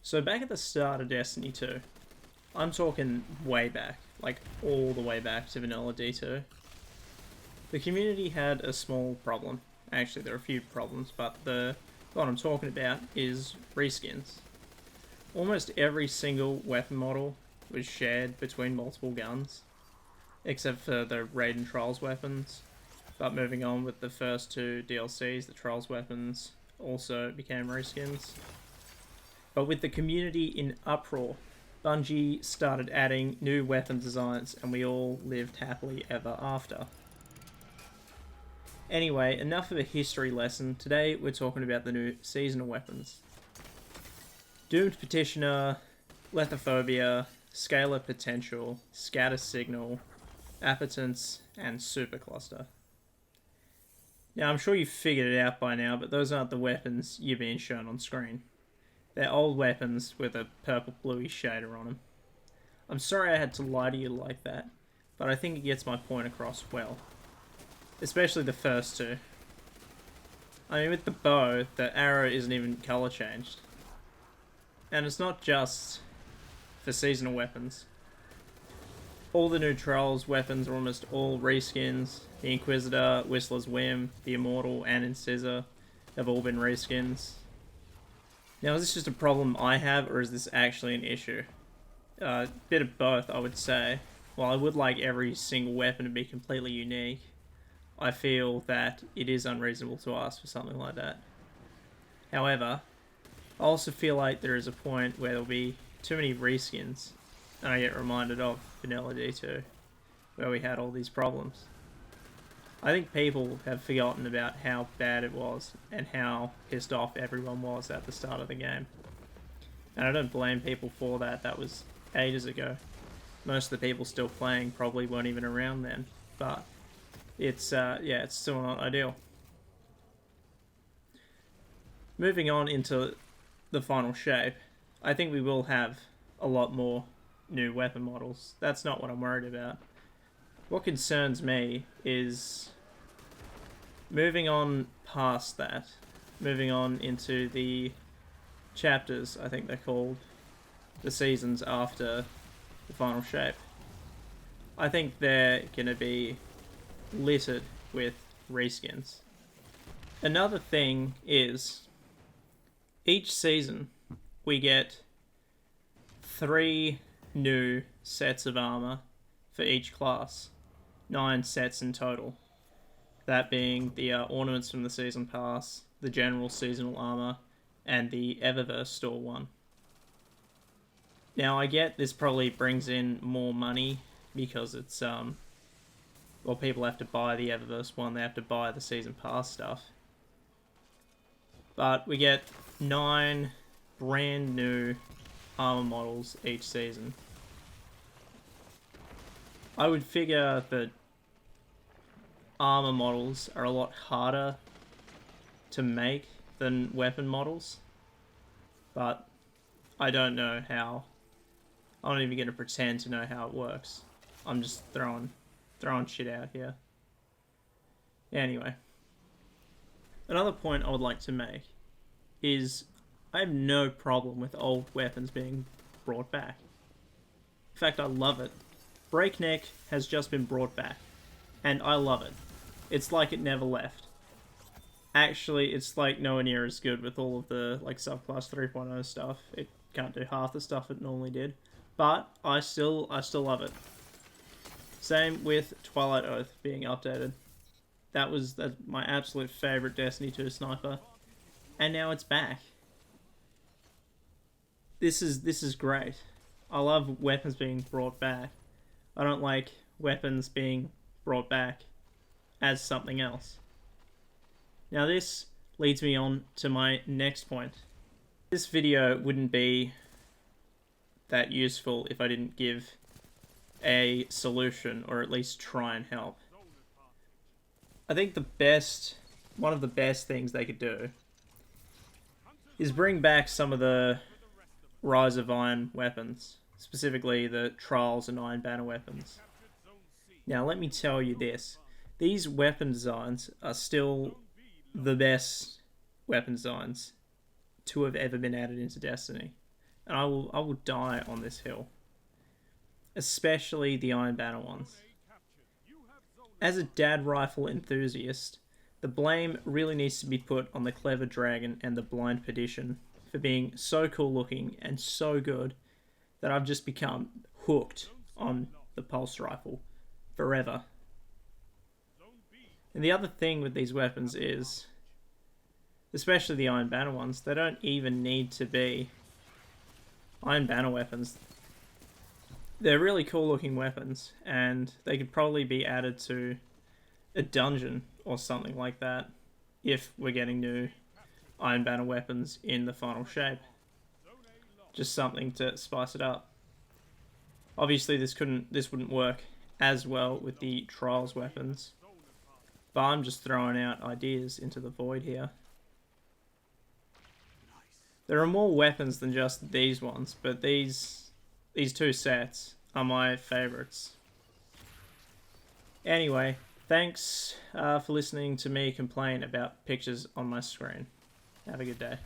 So back at the start of Destiny 2, I'm talking way back, like all the way back to Vanilla D2, the community had a small problem. Actually, there are a few problems, but the one I'm talking about is reskins. Almost every single weapon model was shared between multiple guns, except for the Raid and Trials weapons. But moving on with the first two DLCs, the Trials weapons also became reskins. But with the community in uproar, Bungie started adding new weapon designs and we all lived happily ever after. Anyway, enough of a history lesson. Today we're talking about the new seasonal weapons. Doomed Petitioner, Lethophobia, Scalar Potential, Scatter Signal, Appetence, and Supercluster. Now I'm sure you've figured it out by now, but those aren't the weapons you're being shown on screen. They're old weapons with a purple bluey shader on them. I'm sorry I had to lie to you like that, but I think it gets my point across well. Especially the first two. I mean, with the bow, the arrow isn't even colour changed. And it's not just for seasonal weapons. All the new Trolls weapons are almost all reskins. The Inquisitor, Whistler's Whim, the Immortal, and Incisor have all been reskins. Now, is this just a problem I have, or is this actually an issue? Bit of both, I would say. While I would like every single weapon to be completely unique, I feel that it is unreasonable to ask for something like that. However, I also feel like there is a point where there'll be too many reskins, and I get reminded of Vanilla D2, where we had all these problems. I think people have forgotten about how bad it was, and how pissed off everyone was at the start of the game. And I don't blame people for that, that was ages ago. Most of the people still playing probably weren't even around then, but it's, yeah, it's still not ideal. Moving on into the final shape, I think we will have a lot more new weapon models. That's not what I'm worried about. What concerns me is moving on past that, moving on into the chapters, I think they're called, the seasons after the final shape. I think they're going to be littered with reskins. Another thing is, each season we get 3 new sets of armor for each class. 9 sets in total. That being the ornaments from the season pass, the general seasonal armor, and the Eververse store one. Now I get this probably brings in more money because it's well, people have to buy the Eververse one, they have to buy the season pass stuff. But we get 9 brand new armor models each season. I would figure that armor models are a lot harder to make than weapon models, but I don't know how. I'm not even going to pretend to know how it works. I'm just throwing shit out here. Anyway, another point I would like to make is I have no problem with old weapons being brought back. In fact, I love it. Breakneck has just been brought back, and I love it. It's like it never left. Actually, it's like nowhere near as good with all of the like subclass 3.0 stuff. It can't do half the stuff it normally did, but I still love it. Same with Twilight Oath being updated. That's my absolute favorite Destiny 2 sniper, and now it's back. This is great. I love weapons being brought back. I don't like weapons being brought back as something else. Now this leads me on to my next point. This video wouldn't be that useful if I didn't give a solution, or at least try and help. I think one of the best things they could do is bring back some of the Rise of Iron weapons, specifically the Trials and Iron Banner weapons. Now let me tell you this, these weapon designs are still the best weapon designs to have ever been added into Destiny. and I will die on this hill. Especially the Iron Banner ones. As a dad rifle enthusiast, the blame really needs to be put on the Clever Dragon and the Blind Perdition for being so cool looking and so good that I've just become hooked on the Pulse Rifle forever. And the other thing with these weapons is, especially the Iron Banner ones, they don't even need to be Iron Banner weapons. They're really cool looking weapons, and they could probably be added to a dungeon or something like that if we're getting new Iron Banner weapons in the final shape. Just something to spice it up. Obviously this wouldn't work as well with the Trials weapons, but I'm just throwing out ideas into the void here. There are more weapons than just these ones, but these two sets are my favorites. Anyway, thanks for listening to me complain about pictures on my screen. Have a good day.